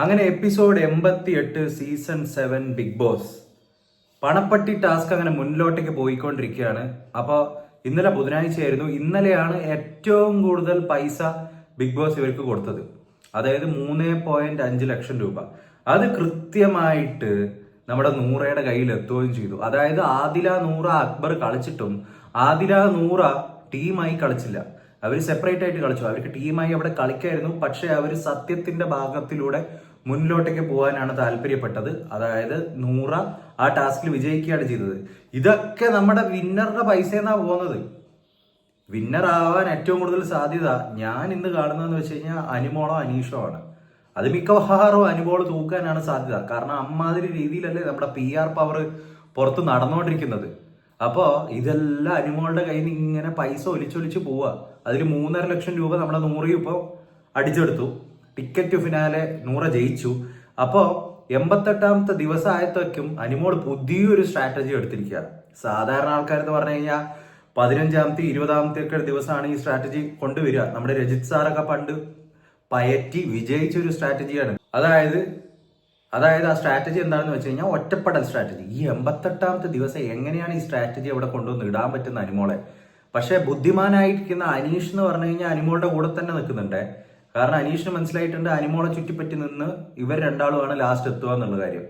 അങ്ങനെ episode 88 season 7 big boss പണപ്പെട്ടി task അങ്ങനെ മുന്നിലോട്ടേക്ക് പോയിക്കൊണ്ടിരിക്കുകയാണ്. അപ്പോൾ ഇന്നലെ ബുധനാഴ്ചയായിരുന്നു. ഇന്നലെയാണ് ഏറ്റവും കൂടുതൽ പൈസ ബിഗ് ബോസ് ഇവർക്ക് കൊടുത്തത്. അതായത് 3.5 ലക്ഷം രൂപ. അത് കൃത്യമായിട്ട് നമ്മുടെ നൂറയുടെ കയ്യിൽ എത്തുകയും ചെയ്തു. അതായത് ആദില നൂറ അക്ബർ കളിച്ചിട്ടും ആദില നൂറ ടീമായി കളിച്ചില്ല. അവർ സെപ്പറേറ്റ് ആയിട്ട് കളിച്ചു. അവർക്ക് ടീമായി അവിടെ കളിക്കായിരുന്നു. പക്ഷെ അവർ സത്യത്തിന്റെ ഭാഗത്തിലൂടെ മുന്നിലോട്ടേക്ക് പോകാനാണ് താല്പര്യപ്പെട്ടത്. അതായത് നൂറ ആ ടാസ്കിൽ വിജയിക്കുകയാണ് ചെയ്തത്. ഇതൊക്കെ നമ്മുടെ വിന്നറുടെ പൈസ എന്നാ പോകുന്നത്. വിന്നർ ആവാൻ ഏറ്റവും കൂടുതൽ സാധ്യത ഞാൻ ഇന്ന് കാണുന്നതെന്ന് വെച്ച് കഴിഞ്ഞാൽ അനിമോളോ അനീഷോ ആണ്. അത് മിക്കവാറും അനിമോള് തൂക്കാനാണ് സാധ്യത. കാരണം അമ്മാതിരി രീതിയിലല്ലേ നമ്മുടെ PR പവർ പുറത്ത് നടന്നുകൊണ്ടിരിക്കുന്നത്. അപ്പോൾ ഇതെല്ലാം അനിമോളുടെ കയ്യിൽ നിന്ന് ഇങ്ങനെ പൈസ ഒലിച്ചൊലിച്ച് പോവുക. അതിൽ 3.5 ലക്ഷം രൂപ നമ്മുടെ നൂറയും ഇപ്പോൾ അടിച്ചെടുത്തു. ടിക്കറ്റ് ഫിനാലെ നൂറ ജയിച്ചു. അപ്പോൾ 88ാമത്തെ ദിവസമായത്തേക്കും അനിമോൾ പുതിയൊരു സ്ട്രാറ്റജി എടുത്തിരിക്കുക. സാധാരണ ആൾക്കാരെന്ന് പറഞ്ഞു കഴിഞ്ഞാൽ 15ാമത്തെ 20ാമത്തെ ഒക്കെ ദിവസമാണ് ഈ സ്ട്രാറ്റജി കൊണ്ടുവരിക. നമ്മുടെ രജിത് സാറൊക്കെ പണ്ട് പയറ്റി വിജയിച്ച ഒരു സ്ട്രാറ്റജിയാണ്. അതായത് ആ സ്ട്രാറ്റജി എന്താണെന്ന് വെച്ച് കഴിഞ്ഞാൽ ഒറ്റപ്പെടൽ സ്ട്രാറ്റജി. ഈ 88ാമത്തെ ദിവസം എങ്ങനെയാണ് ഈ സ്ട്രാറ്റജി അവിടെ കൊണ്ടുവന്ന് ഇടാൻ പറ്റുന്ന അനിമോളെ? പക്ഷെ ബുദ്ധിമാനായിരിക്കുന്ന അനീഷ് എന്ന് പറഞ്ഞു കഴിഞ്ഞാൽ അനിമോളുടെ കൂടെ തന്നെ നിൽക്കുന്നുണ്ട്. കാരണം അനീഷിന് മനസ്സിലായിട്ടുണ്ട് അനിമോളെ ചുറ്റിപ്പറ്റി നിന്ന് ഇവർ രണ്ടാളുമാണ് ലാസ്റ്റ് എത്തുക എന്നുള്ള കാര്യം.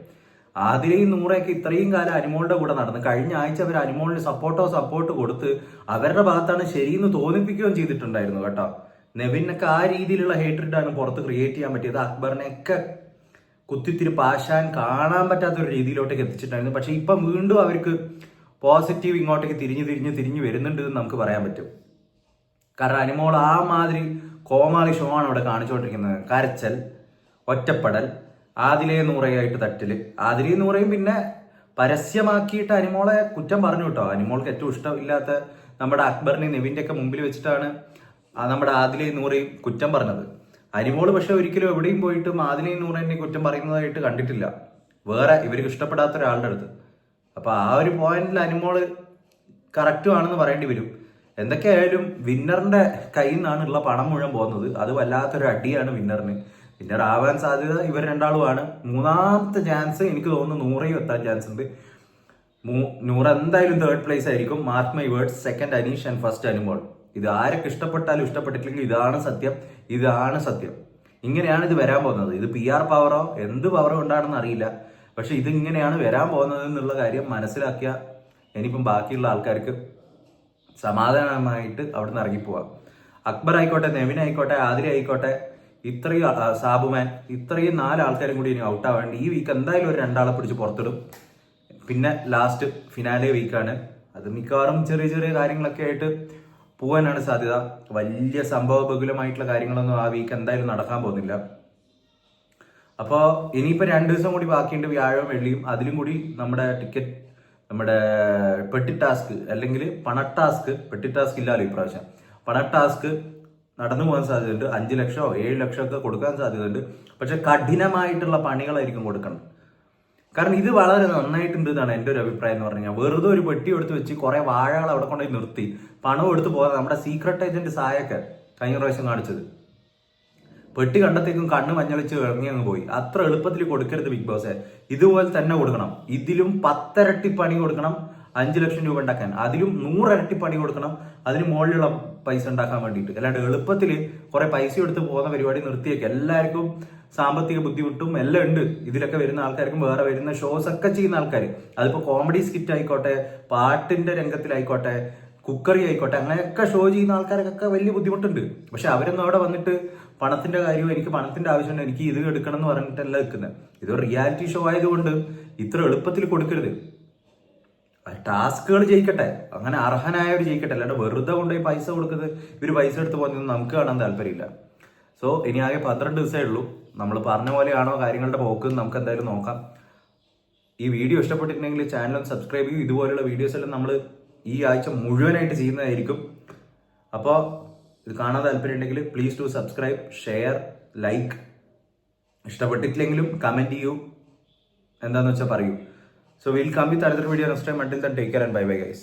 ആദിലയും നൂറയൊക്കെ ഇത്രയും കാലം അനിമോളുടെ കൂടെ നടന്ന് കഴിഞ്ഞ ആഴ്ച അവർ അനിമോളിന് സപ്പോർട്ട് കൊടുത്ത് അവരുടെ ഭാഗത്താണ് ശരിയെന്ന് തോന്നിപ്പിക്കുകയും ചെയ്തിട്ടുണ്ടായിരുന്നു കേട്ടോ. നെവിനൊക്കെ ആ രീതിയിലുള്ള ഹേറ്റ്രിഡാണ് പുറത്ത് ക്രിയേറ്റ് ചെയ്യാൻ പറ്റിയത്. അക്ബറിനെയൊക്കെ കുത്തിത്തിരി പാശാൻ കാണാൻ പറ്റാത്തൊരു രീതിയിലോട്ടേക്ക് എത്തിച്ചിട്ടായിരുന്നു. പക്ഷെ ഇപ്പം വീണ്ടും അവർക്ക് പോസിറ്റീവ് ഇങ്ങോട്ടേക്ക് തിരിഞ്ഞ് വരുന്നുണ്ട് എന്ന് നമുക്ക് പറയാൻ പറ്റും. കാരണം അനിമോൾ ആ മാതിരി കോമാളി ഷോ ആണ് അവിടെ കാണിച്ചുകൊണ്ടിരിക്കുന്നത്. കരച്ചൽ, ഒറ്റപ്പെടൽ, ആദിലേ നൂറയായിട്ട് തട്ടല്. ആദിലയും നൂറയും പിന്നെ പരസ്യമാക്കിയിട്ട് അനിമോളെ കുറ്റം പറഞ്ഞു കേട്ടോ. അനിമോൾക്ക് ഏറ്റവും ഇഷ്ടമില്ലാത്ത നമ്മുടെ അക്ബറിനെയും നെവിൻ്റെ ഒക്കെ മുമ്പിൽ വെച്ചിട്ടാണ് നമ്മുടെ ആദിലയും നൂറയും കുറ്റം പറഞ്ഞത്. അനിമോള് പക്ഷെ ഒരിക്കലും എവിടെയും പോയിട്ടും ആദിലയും നൂറേനെ കുറ്റം പറയുന്നതായിട്ട് കണ്ടിട്ടില്ല, വേറെ ഇവർക്ക് ഇഷ്ടപ്പെടാത്ത ഒരാളുടെ അടുത്ത്. അപ്പൊ ആ ഒരു പോയിന്റിൽ അനിമോള് കറക്റ്റും ആണെന്ന് പറയേണ്ടി വരും. എന്തൊക്കെയായാലും വിന്നറിന്റെ കയ്യിൽ നിന്നാണ് പണം മുഴുവൻ പോകുന്നത്. അത് വല്ലാത്തൊരു അടിയാണ് വിന്നറിന്. വിന്നർ ആവാൻ സാധ്യത ഇവർ രണ്ടാളുമാണ്. മൂന്നാമത്തെ ചാൻസ് എനിക്ക് തോന്നുന്നു നൂറയും എത്താൻ ചാൻസ് ഉണ്ട്. നൂറ എന്തായാലും 3rd പ്ലേസ് ആയിരിക്കും. Mark my words. 2nd Aneesh and 1st Animol. ഇത് ആരൊക്കെ ഇഷ്ടപ്പെട്ടാലും ഇഷ്ടപ്പെട്ടില്ലെങ്കിൽ ഇതാണ് സത്യം. ഇങ്ങനെയാണ് ഇത് വരാൻ പോകുന്നത്. ഇത് PR പവറോ എന്ത് പവറോ ഉണ്ടാണെന്ന് അറിയില്ല. പക്ഷെ ഇത് ഇങ്ങനെയാണ് വരാൻ പോകുന്നത് എന്നുള്ള കാര്യം മനസ്സിലാക്കിയ ഇനിയിപ്പം ബാക്കിയുള്ള ആൾക്കാർക്ക് സമാധാനമായിട്ട് അവിടെ നിന്ന് ഇറങ്ങിപ്പോവാം. അക്ബർ ആയിക്കോട്ടെ, നെവിൻ ആയിക്കോട്ടെ, ആതിര ആയിക്കോട്ടെ, ഇത്രയും സാബുമാൻ, ഇത്രയും 4 ആൾക്കാരും കൂടി ഇനി ഔട്ടാവേണ്ടി ഈ വീക്ക് എന്തായാലും ഒരു 2 ആളെ പിടിച്ച് പുറത്തിടും. പിന്നെ ലാസ്റ്റ് ഫിനാലെ വീക്കാണ്. അത് മിക്കവാറും ചെറിയ കാര്യങ്ങളൊക്കെ ആയിട്ട് പോകാനാണ് സാധ്യത. വലിയ സംഭവബഹുലമായിട്ടുള്ള കാര്യങ്ങളൊന്നും ആ വീക്ക് എന്തായാലും നടക്കാൻ പോകുന്നില്ല. അപ്പോൾ ഇനിയിപ്പോൾ 2 ദിവസം കൂടി ബാക്കിയുണ്ട്, വ്യാഴവും വെള്ളിയും. അതിലും കൂടി നമ്മുടെ പെട്ടി ടാസ്ക് അല്ലെങ്കിൽ പെട്ടി ടാസ്ക് ഇല്ലല്ലോ ഇപ്രാവശ്യം. പണ ടാസ്ക് നടന്നു പോകാൻ സാധ്യതയുണ്ട്. 5 ലക്ഷമോ 7 ലക്ഷമോ ഒക്കെ കൊടുക്കാൻ സാധ്യതയുണ്ട്. പക്ഷെ കഠിനമായിട്ടുള്ള പണികളായിരിക്കും കൊടുക്കണം. കാരണം ഇത് വളരെ നന്നായിട്ടുണ്ട് എന്നാണ് എൻ്റെ ഒരു അഭിപ്രായം എന്ന് പറഞ്ഞാൽ. വെറുതെ ഒരു പെട്ടി എടുത്ത് വെച്ച് കുറെ വാഴകൾ അവിടെ കൊണ്ടുപോയി നിർത്തി പണം എടുത്ത് പോകാൻ നമ്മുടെ സീക്രട്ട് ഏജന്റ് സായൊക്കെ കഴിഞ്ഞ പ്രാവശ്യം കാണിച്ചത്. പെട്ടി കണ്ടത്തേക്കും കണ്ണ് മഞ്ഞളിച്ച് ഇറങ്ങി അങ്ങ് പോയി. അത്ര എളുപ്പത്തിൽ കൊടുക്കരുത് ബിഗ് ബോസ്. ഇതുപോലെ തന്നെ കൊടുക്കണം. ഇതിലും 10 ഇരട്ടി പണി കൊടുക്കണം 5 ലക്ഷം രൂപ ഉണ്ടാക്കാൻ. അതിലും 100 ഇരട്ടി പണി കൊടുക്കണം അതിന് മുകളിലുള്ള പൈസ ഉണ്ടാക്കാൻ വേണ്ടിയിട്ട്. അല്ലാണ്ട് എളുപ്പത്തിൽ കുറെ പൈസ എടുത്ത് പോകുന്ന പരിപാടി നിർത്തിയേക്ക്. എല്ലാവർക്കും സാമ്പത്തിക ബുദ്ധിമുട്ടും എല്ലാം ഉണ്ട്. ഇതിലൊക്കെ വരുന്ന ആൾക്കാർക്കും വേറെ വരുന്ന ഷോസ് ഒക്കെ ചെയ്യുന്ന ആൾക്കാർ, അതിപ്പോ കോമഡി സ്കിറ്റ് ആയിക്കോട്ടെ, പാട്ടിന്റെ രംഗത്തിലായിക്കോട്ടെ, കുക്കറി ആയിക്കോട്ടെ, അങ്ങനെയൊക്കെ ഷോ ചെയ്യുന്ന ആൾക്കാർക്കൊക്കെ വലിയ ബുദ്ധിമുട്ടുണ്ട്. പക്ഷെ അവരൊന്നും അവിടെ വന്നിട്ട് പണത്തിന്റെ കാര്യവും എനിക്ക് പണത്തിന്റെ ആവശ്യമുണ്ട്, എനിക്ക് ഇത് എടുക്കണം എന്ന് പറഞ്ഞിട്ടല്ല നിൽക്കുന്നത്. ഇതൊരു റിയാലിറ്റി ഷോ ആയതുകൊണ്ട് ഇത്ര എളുപ്പത്തിൽ കൊടുക്കരുത്. ടാസ്കുകൾ ജയിക്കട്ടെ, അങ്ങനെ അർഹനായവർ ജയിക്കട്ടെ. അല്ലാണ്ട് വെറുതെ കൊണ്ടുപോയി പൈസ കൊടുക്കുന്നത് ഇവർ പൈസ എടുത്ത് പോകുന്നത് നമുക്ക് കാണാൻ താല്പര്യമില്ല. സോ ഇനി ആകെ 12 ദിവസമേ ഉള്ളൂ. നമ്മൾ പറഞ്ഞ പോലെയാണോ കാര്യങ്ങളുടെ പോക്ക് നമുക്ക് എന്തായാലും നോക്കാം. ഈ വീഡിയോ ഇഷ്ടപ്പെട്ടിട്ടുണ്ടെങ്കിൽ ചാനൽ ഒന്ന് സബ്സ്ക്രൈബ് ചെയ്യും. ഇതുപോലുള്ള വീഡിയോസ് എല്ലാം നമ്മൾ ഈ ആഴ്ച മുഴുവനായിട്ട് ചെയ്യുന്നതായിരിക്കും. അപ്പോൾ ഇത് കാണാൻ താല്പര്യം ഉണ്ടെങ്കിൽ please to subscribe, share, like. ഇഷ്ടപ്പെട്ടിട്ടില്ലെങ്കിലും കമന്റ് ചെയ്യൂ, എന്താണെന്ന് വെച്ചാൽ പറയൂ. So we'll come with another video next time. Until then, take care and bye bye guys.